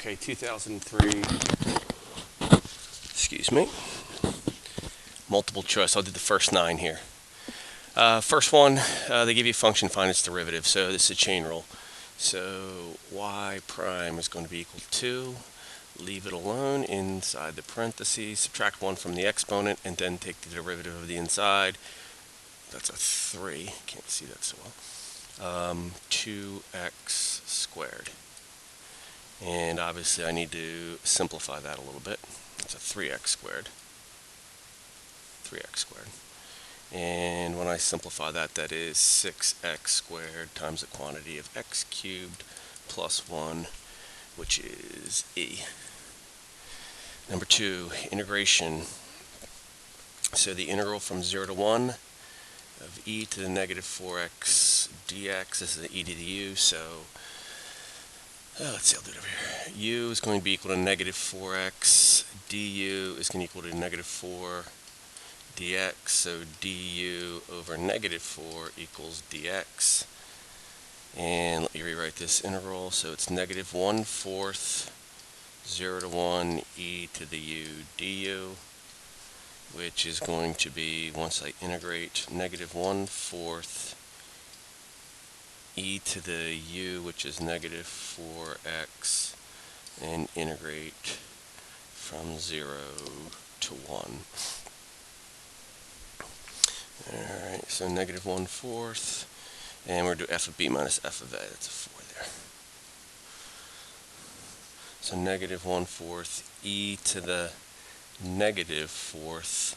Okay, 2003, excuse me, multiple choice. I'll do the first 9 here. First one, they give you a function, find its derivative. So this is a chain rule. So y prime is going to be equal to, leave it alone inside the parentheses, subtract 1 from the exponent, and then take the derivative of the inside. That's a 3. Can't see that so well. 2x squared. And obviously I need to simplify that a little bit. It's a 3x squared. 3x squared. And when I simplify that, that is 6x squared times the quantity of x cubed plus 1, which is e. Number 2, integration. So the integral from 0 to 1 of e to the negative 4x dx, this is the e to the u, so let's see, I'll do it over here. U is going to be equal to negative 4x, du is going to equal to negative 4 dx, so du over negative 4 equals dx. And let me rewrite this integral, so it's negative 1/4 0 to 1 e to the u du, which is going to be, once I integrate, negative 1/4 e to the u, which is negative 4x, and integrate from 0 to 1. Alright, so negative 1/4, and we're going to do f of b minus f of a. That's a 4 there. So negative 1/4 e to the negative 4th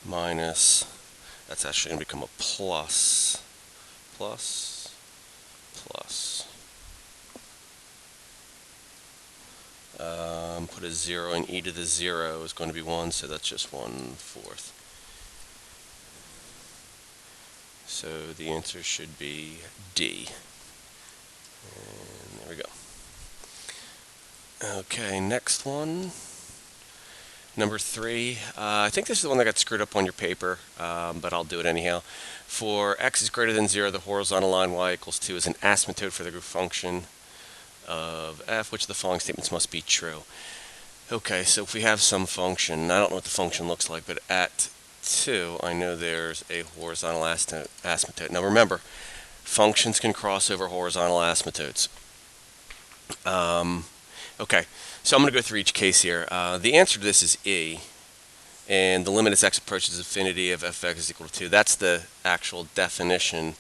minus, that's actually going to become a plus, put a 0, and e to the 0 is going to be 1, so that's just 1/4. So the answer should be D. And there we go. Okay, next one. Number 3. I think this is the one that got screwed up on your paper, but I'll do it anyhow. For x is greater than 0, the horizontal line y equals 2 is an asymptote for the group function of f, which of the following statements must be true. Okay, so if we have some function, I don't know what the function looks like, but at 2, I know there's a horizontal asymptote. Now remember, functions can cross over horizontal asymptotes. Okay, so I'm going to go through each case here. The answer to this is E, and the limit as x approaches infinity of fx is equal to 2. That's the actual definition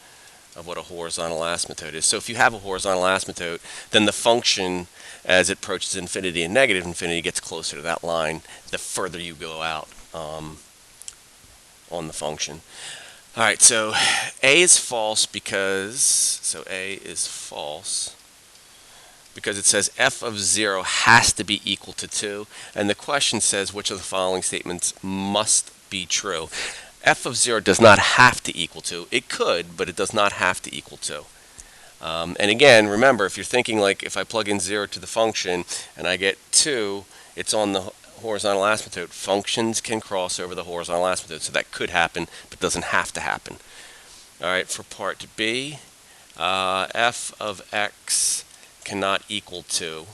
of what a horizontal asymptote is. So if you have a horizontal asymptote, then the function as it approaches infinity and negative infinity gets closer to that line the further you go out on the function. Alright, so A is false because, because it says f of 0 has to be equal to 2, and the question says which of the following statements must be true. F of 0 does not have to equal 2. It could, but it does not have to equal 2. And again, remember, if you're thinking like if I plug in 0 to the function and I get 2, it's on the horizontal asymptote. Functions can cross over the horizontal asymptote, so that could happen, but doesn't have to happen. Alright, for part B, f of x cannot equal 2.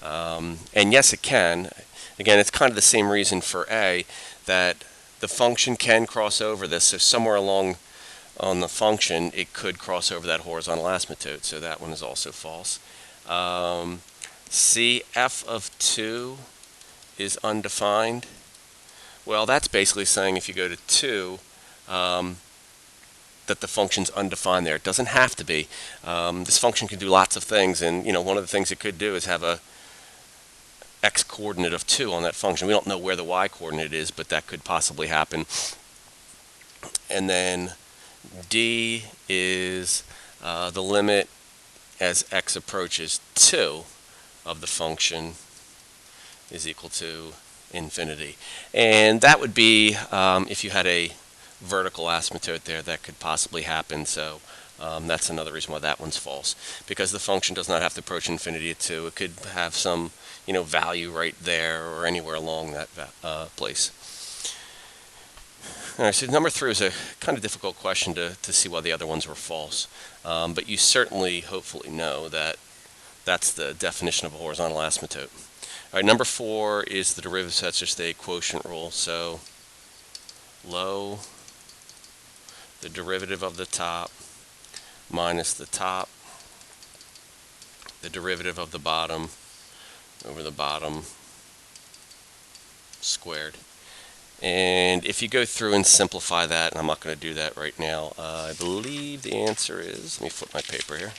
And yes, it can. Again, it's kind of the same reason for A, that the function can cross over this, so somewhere along on the function it could cross over that horizontal asymptote, so that one is also false. C, f of 2 is undefined. Well, that's basically saying if you go to 2, that the function's undefined there. It doesn't have to be. This function can do lots of things, and one of the things it could do is have a x coordinate of 2 on that function. We don't know where the y coordinate is, but that could possibly happen. And then D is the limit as x approaches 2 of the function is equal to infinity. And that would be if you had a vertical asymptote there, that could possibly happen. So that's another reason why that one's false, because the function does not have to approach infinity at 2. It could have some value right there or anywhere along that place. All right, so number 3 is a kind of difficult question to see why the other ones were false, but you certainly hopefully know that That's the definition of a horizontal asymptote. All right, number 4 is the derivative, so that's just a quotient rule. So low, the derivative of the top minus the top, the derivative of the bottom over the bottom squared. And if you go through and simplify that, and I'm not going to do that right now, I believe the answer is, let me flip my paper here.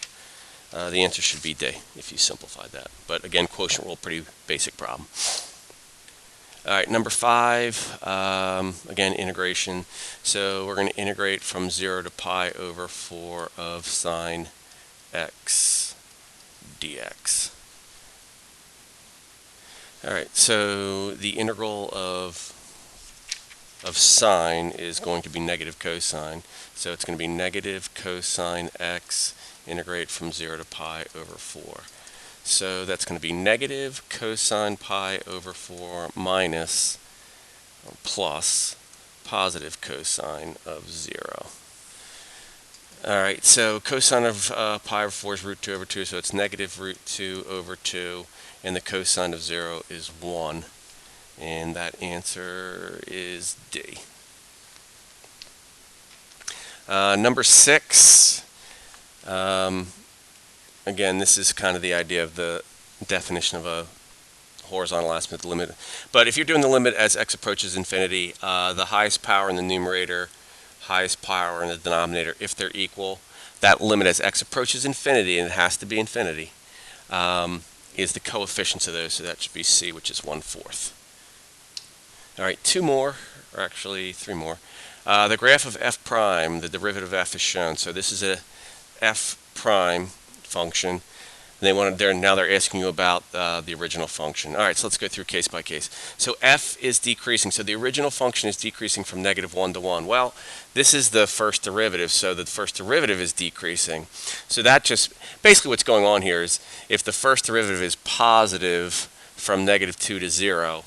The answer should be D if you simplify that. But again, quotient rule, pretty basic problem. All right, number 5, again, integration. So we're going to integrate from 0 to pi over 4 of sine x dx. All right, so the integral of sine is going to be negative cosine. So it's going to be negative cosine x, integrate from 0 to pi over 4. So that's going to be negative cosine pi over 4 minus or plus positive cosine of 0. All right, so cosine of pi over 4 is root 2 over 2, so it's negative root 2 over 2, and the cosine of 0 is 1. And that answer is D. Number 6, again, this is kind of the idea of the definition of a horizontal asymptote limit. But if you're doing the limit as x approaches infinity, the highest power in the numerator, highest power in the denominator, if they're equal, that limit as x approaches infinity, and it has to be infinity, is the coefficients of those, so that should be C, which is 1/4. All right, 2 more, or actually 3 more. The graph of f prime, the derivative of f is shown. So this is a f prime function. And now they're asking you about the original function. All right, so let's go through case by case. So f is decreasing. So the original function is decreasing from -1 to 1. Well, this is the first derivative, so the first derivative is decreasing. So that just, basically what's going on here is if the first derivative is positive from -2 to 0,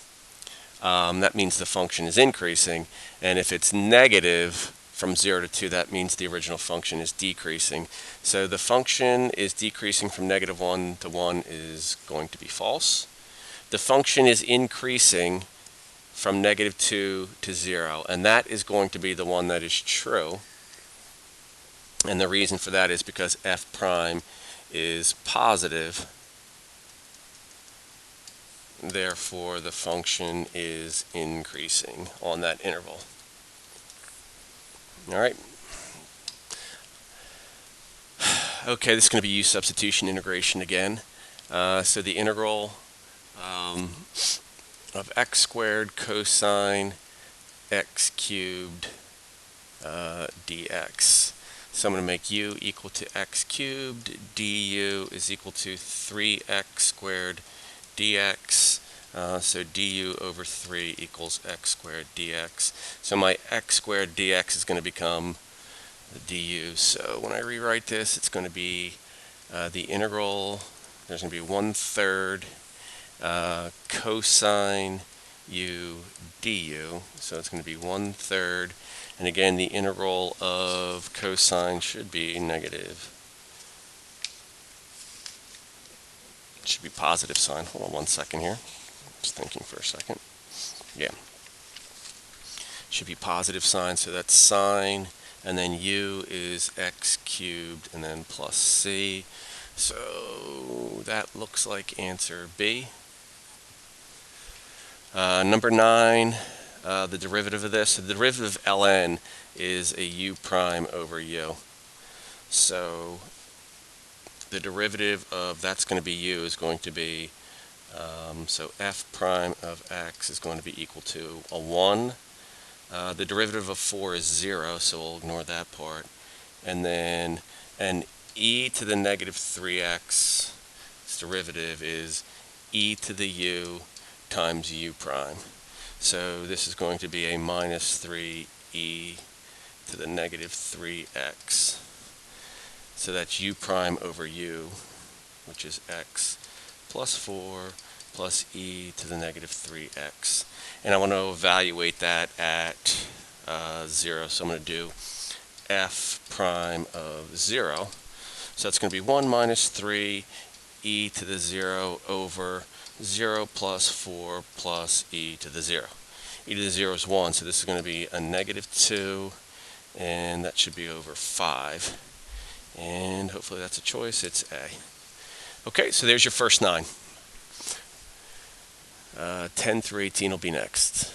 that means the function is increasing. And if it's negative from 0 to 2, that means the original function is decreasing. So the function is decreasing from -1 to 1 is going to be false. The function is increasing from -2 to 0, and that is going to be the one that is true. And the reason for that is because f prime is positive. Therefore, the function is increasing on that interval. All right. Okay, this is going to be U substitution integration again. So the integral of x squared cosine x cubed dx. So I'm going to make u equal to x cubed, du is equal to 3x squared dx. So du over 3 equals x squared dx. So my x squared dx is going to become du. So when I rewrite this, it's going to be the integral, there's going to be 1/3 cosine u du. So it's going to be 1/3. And again, the integral of cosine should be negative. It should be positive sign. Hold on 1 second here. Just thinking for a second. Yeah. Should be positive sign, so that's sine, and then u is x cubed, and then plus c. So that looks like answer B. Number 9, the derivative of this. So the derivative of ln is a u prime over u. So the derivative of that's going to be u is going to be, so f prime of x is going to be equal to a 1. The derivative of 4 is 0, so we'll ignore that part. And then an e to the negative 3x, its derivative is e to the u times u prime. So this is going to be a minus 3e to the negative 3x. So that's u prime over u, which is x, plus 4 plus e to the negative 3x. And I want to evaluate that at 0. So I'm going to do f prime of 0. So that's going to be 1 minus 3 e to the 0 over 0 plus 4 plus e to the 0. E to the 0 is 1, so this is going to be a negative 2, and that should be over 5. And hopefully that's a choice. It's A. Okay, so there's your first 9. 10 through 18 will be next.